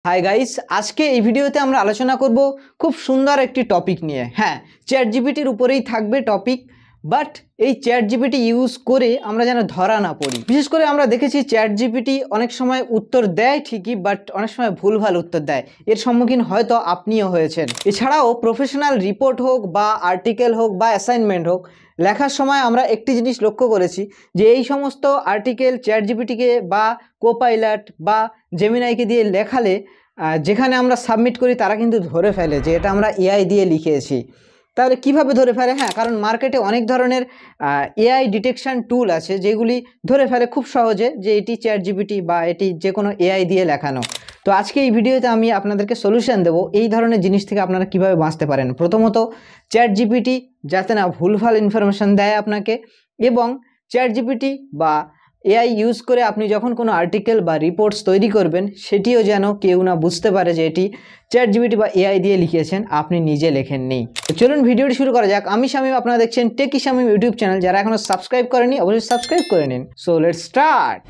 Hi guys, আজকে এই ভিডিওতে আমরা আলোচনা করব খুব সুন্দর একটি টপিক নিয়ে। হ্যাঁ, চ্যাট জিপিটির উপরেই থাকবে টপিক, বাট এই চ্যাট জিপিটি ইউজ করে আমরা যেন ধরা না পড়ি। বিশেষ করে আমরা দেখেছি চ্যাট জিপিটি অনেক সময় উত্তর দেয় ঠিকই, বাট অনেক সময় ভুলভাল উত্তর দেয়। এর সম্মুখীন হয়তো আপনিও হয়েছেন। এছাড়াও প্রফেশনাল রিপোর্ট হোক বা আর্টিকেল হোক বা অ্যাসাইনমেন্ট হোক, লেখার সময় আমরা একটি জিনিস লক্ষ্য করেছি যে এই সমস্ত আর্টিকেল চ্যাট জিপিটিকে বা কোপাইলট বা জেমিনাইকে দিয়ে লেখালে যেখানে আমরা সাবমিট করি তারা কিন্তু ধরে ফেলে যে এটা আমরা এআই দিয়ে লিখেছি। তাহলে কিভাবে ধরে ফেলে? হ্যাঁ, কারণ মার্কেটে অনেক ধরনের এআই ডিটেকশন টুল আছে যেগুলি ধরে ফেলে খুব সহজে যে এটি চ্যাট জিপিটি বা এটি যে কোনো এআই দিয়ে লেখানো। তো আজকে এই ভিডিওতে আমি আপনাদেরকে সলিউশন দেবো এই ধরনের জিনিস থেকে আপনারা কিভাবে বাঁচতে পারেন। প্রথমত, চ্যাট জিপিটি যাতে না ভুলভাল ইনফরমেশন দেয় আপনাকে, এবং চ্যাট জিপিটি বা এআই ইউজ করে আপনি যখন কোনো আর্টিকেল বা রিপোর্টস তৈরি করবেন সেটিও যেন কেউ না বুঝতে পারে যে এটি চ্যাট জিপিটি বা এআই দিয়ে লিখেছেন, আপনি নিজে লেখেননি। তো চলুন ভিডিওটি শুরু করা যাক। আমি শামীম, আপনারা দেখছেন টেকি শামীম ইউটিউব চ্যানেল। যারা এখনো সাবস্ক্রাইব করেনি অবশ্যই সাবস্ক্রাইব করে নিন। So let's start.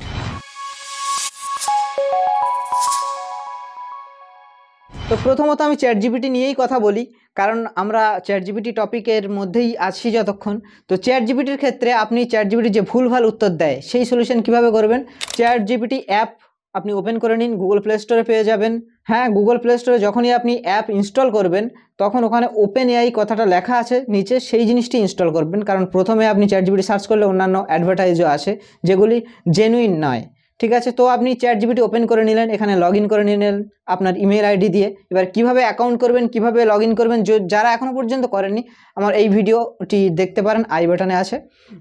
তো প্রথমত আমি চ্যাট জিপিটি নিয়েই কথা বলি, কারণ আমরা চ্যাট জিপিটি টপিকের মধ্যেই আছি যতক্ষণ। তো চ্যাট জিপিটির ক্ষেত্রে আপনি চ্যাট জিপিটি যে ভুলভাল উত্তর দেয় সেই সলিউশন কিভাবে করবেন। চ্যাট জিপিটি অ্যাপ আপনি ওপেন করে নিন, গুগল প্লে স্টোরে পেয়ে যাবেন। হ্যাঁ, গুগল প্লে স্টোরে যখনই আপনি অ্যাপ ইনস্টল করবেন তখন ওখানে ওপেন এআই কথাটা লেখা আছে নিচে, সেই জিনিসটি ইনস্টল করবেন। কারণ প্রথমে আপনি চ্যাট জিপিটি সার্চ করলে অন্যান্য অ্যাডভার্টাইজও আসে যেগুলি জেনুইন নয়। ঠিক আছে, তো আপনি চ্যাট জিপিটি ওপেন করে নিলেন, এখানে লগ ইন করে নিলেন আপনার ইমেল আইডি দিয়ে। এবার কিভাবে অ্যাকাউন্ট করবেন, কিভাবে লগ ইন করবেন, যারা এখনও পর্যন্ত করেননি আমার এই ভিডিওটি দেখতে পারেন, আই বাটনে আছে,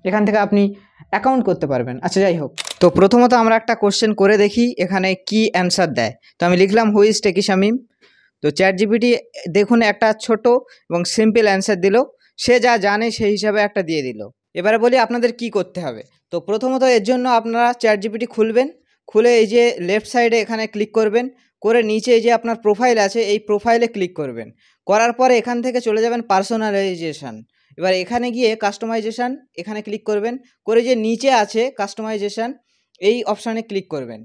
এখান থেকে আপনি অ্যাকাউন্ট করতে পারবেন। আচ্ছা, যাই হোক, তো প্রথমত আমরা একটা কোশ্চেন করে দেখি এখানে কি অ্যান্সার দেয়। তো আমি লিখলাম হু ইজ টেকি শামীম। তো চ্যাট জিপিটি দেখুন একটা ছোট এবং সিম্পল অ্যান্সার দিল, সে যা জানে সেই হিসাবে একটা দিয়ে দিল। এবারে বলি আপনাদের কি করতে হবে। তো প্রথমত এর জন্য আপনারা চ্যাট জিপিটি খুলবেন, খুলে এই যে লেফট সাইডে এখানে ক্লিক করবেন, করে নিচে এই যে আপনার প্রোফাইল আছে এই প্রোফাইলে ক্লিক করবেন। করার পরে এখান থেকে চলে যাবেন পার্সোনালাইজেশন। এবার এখানে গিয়ে কাস্টমাইজেশন এখানে ক্লিক করবেন, করে যে নিচে আছে কাস্টমাইজেশন এই অপশানে ক্লিক করবেন।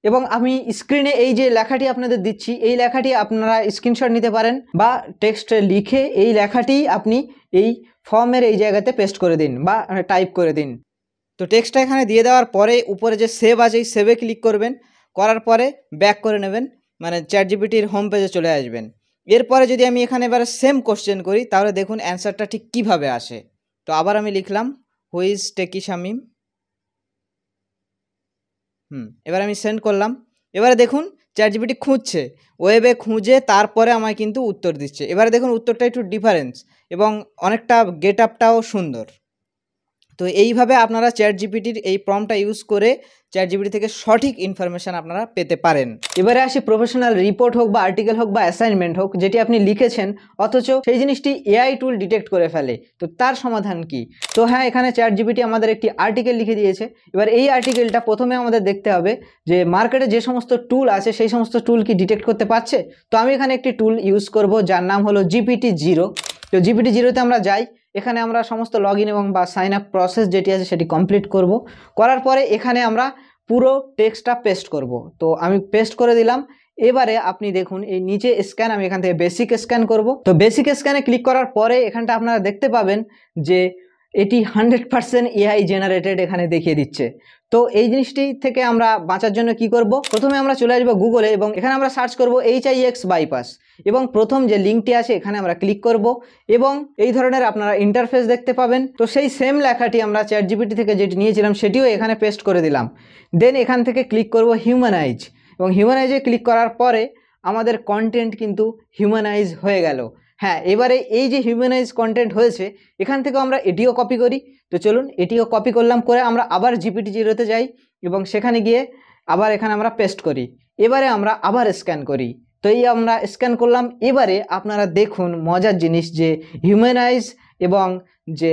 এবং আমি স্ক্রিনে এই যে লেখাটি আপনাদের দিচ্ছি এই লেখাটি আপনারা স্ক্রিনশট নিতে পারেন বা টেক্সটে লিখে এই লেখাটি আপনি এই ফর্মের এই জায়গাতে পেস্ট করে দিন বা টাইপ করে দিন। তো টেক্সটটা এখানে দিয়ে দেওয়ার পরে উপরে যে সেভ আছে এই সেভে ক্লিক করবেন, করার পরে ব্যাক করে নেবেন, মানে চ্যাট জিপিটির হোম পেজে চলে আসবেন। এরপরে যদি আমি এখানে এবারে সেম কোশ্চেন করি তাহলে দেখুন অ্যান্সারটা ঠিক কীভাবে আসে। তো আবার আমি লিখলাম হু ইজ টেকি শামীম। এবার আমি সেন্ড করলাম। এবারে দেখুন চ্যাট জিপিটি খুঁজছে, ওয়েবে খুঁজে তারপরে আমায় কিন্তু উত্তর দিচ্ছে। এবারে দেখুন উত্তরটা একটু ডিফারেন্স এবং অনেকটা গেট আপটাও সুন্দর। তো এইভাবে আপনারা চ্যাট জিপিটির এই প্রম্পটটা ইউজ করে চ্যাট জিপিটি থেকে সঠিক ইনফরমেশান আপনারা পেতে পারেন। এবারে আসি প্রফেশনাল রিপোর্ট হোক বা আর্টিকেল হোক বা অ্যাসাইনমেন্ট হোক যেটি আপনি লিখেছেন অথচ সেই জিনিসটি এআই টুল ডিটেক্ট করে ফেলে, তো তার সমাধান কি? তো হ্যাঁ, এখানে চ্যাট জিপিটি আমাদের একটি আর্টিকেল লিখে দিয়েছে। এবার এই আর্টিকেলটা প্রথমে আমাদের দেখতে হবে যে মার্কেটে যে সমস্ত টুল আছে সেই সমস্ত টুল কি ডিটেক্ট করতে পারছে। তো আমি এখানে একটি টুল ইউজ করব যার নাম হলো GPT-0। তো GPT-0তে আমরা যাই, এখানে আমরা সমস্ত লগ ইন এবং বা সাইন আপ প্রসেস যেটি আছে সেটি কমপ্লিট করব। করার পরে এখানে আমরা পুরো টেক্সটটা পেস্ট করব। তো আমি পেস্ট করে দিলাম। এবারে আপনি দেখুন এই নিচে স্ক্যান, আমি এখান থেকে বেসিক স্ক্যান করব। তো বেসিক স্ক্যানে ক্লিক করার পরে এখানটা আপনারা দেখতে পাবেন যে এটি 100% এআই জেনারেটেড এখানে দেখিয়ে দিচ্ছে। তো এই জিনিসটি থেকে আমরা বাঁচার জন্য কি করব, প্রথমে আমরা চলে আসবো গুগলে এবং এখানে আমরা সার্চ করব HIX বাইপাস এবং প্রথম যে লিঙ্কটি আছে এখানে আমরা ক্লিক করব এবং এই ধরনের আপনারা ইন্টারফেস দেখতে পাবেন। তো সেই সেম লেখাটি আমরা চ্যাট জিপিটি থেকে যেটি নিয়েছিলাম সেটিও এখানে পেস্ট করে দিলাম। দেন এখান থেকে ক্লিক করব হিউম্যানাইজ এবং হিউম্যানাইজে ক্লিক করার পরে আমাদের কন্টেন্ট কিন্তু হিউম্যানাইজ হয়ে গেল। হ্যাঁ, এবারে এই যে হিউম্যানাইজ কন্টেন্ট হয়েছে এখান থেকেও আমরা এটিও কপি করি। তো চলুন এটিও কপি করলাম, করে আমরা আবার GPT-0তে যাই এবং সেখানে গিয়ে আবার এখানে আমরা পেস্ট করি। এবারে আমরা আবার স্ক্যান করি। তো এই আমরা স্ক্যান করলাম। এবারে আপনারা দেখুন মজার জিনিস যে হিউম্যানাইজ এবং যে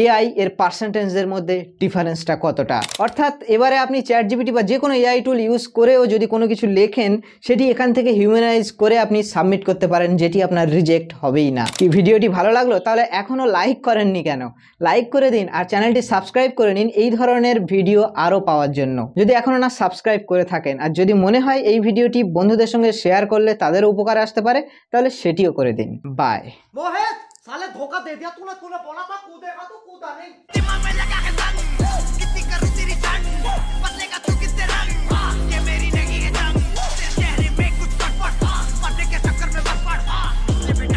এআই এর পার্সেন্টেজের মধ্যে ডিফারেন্সটা কতটা। অর্থাৎ এবারে আপনি চ্যাট জিপিটি বা যে কোনো এআই টুল ইউজ করেও যদি কোনো কিছু লেখেন সেটি এখান থেকে হিউম্যানাইজ করে আপনি সাবমিট করতে পারেন, যেটি আপনার রিজেক্ট হবেই না। কি ভিডিওটি ভালো লাগলো? তাহলে এখনও লাইক করেননি কেন? লাইক করে দিন আর চ্যানেলটি সাবস্ক্রাইব করে নিন এই ধরনের ভিডিও আরও পাওয়ার জন্য, যদি এখনও না সাবস্ক্রাইব করে থাকেন। আর যদি মনে হয় এই ভিডিওটি বন্ধুদের সঙ্গে শেয়ার করলে তাদের উপকারে আসতে পারে তাহলে সেটিও করে দিন। বাই। मोहित साले धोखा दे दिया तूने बोला था कूदेगा तो कूदा नहीं।